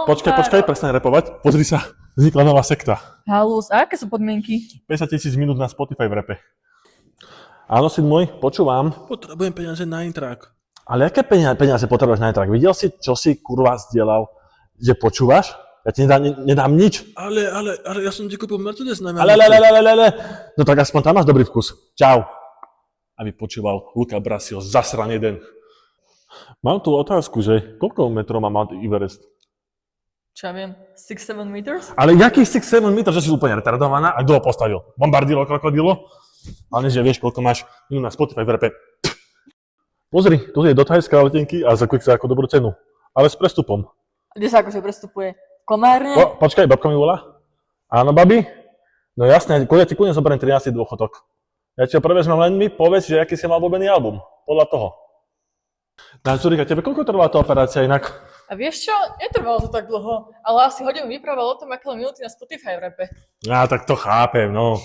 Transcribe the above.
Počkaj, prestaň repovať. Pozri sa, vznikla nová sekta. Halus, a aké sú podmienky? 50 000 minút na Spotify v repe. Áno, syn môj, počúvam. Potrebujem peniaze na intrak. Ale aké peniaze potrebuješ na intrak? Videl si, čo si kurva zdieľal? Že počúvaš? Ja ti nedám nič. Ale ja som ti kúpil Mercedes na Ale. No tak aspoň tam máš dobrý vkus. Čau. Aby počúval Luka Brasio, zasran jeden. Mám tu otázku, že koľko metrov má Mount Everest? Čo ja viem, 6-7 meters? Ale jakých 6-7 metrov, že si úplne retardovaná? A kto ho postavil? Bombardilo, krokodilo? Ale že vieš, koľko máš minút na Spotify v repe. Pozri, tu je do Thajska letenky a za sa ako dobrú cenu. Ale s prestupom. Kde sa akože prestupuje? V Komárne? Počkaj, babka mi volá. Áno, babi? No jasné, ja ti kľudne zoberiem 13. dôchodok. Ja ti ho prevezmem, len mi povedz, že aký si mal obľúbený album. Podľa toho. Na Zurich, a tebe koľko trvala tá operácia inak? A vieš čo? Netrvalo to tak dlho, ale asi hodinu vyprával o tom, aké minúty na Spotify v repe. Ja tak to chápem, no.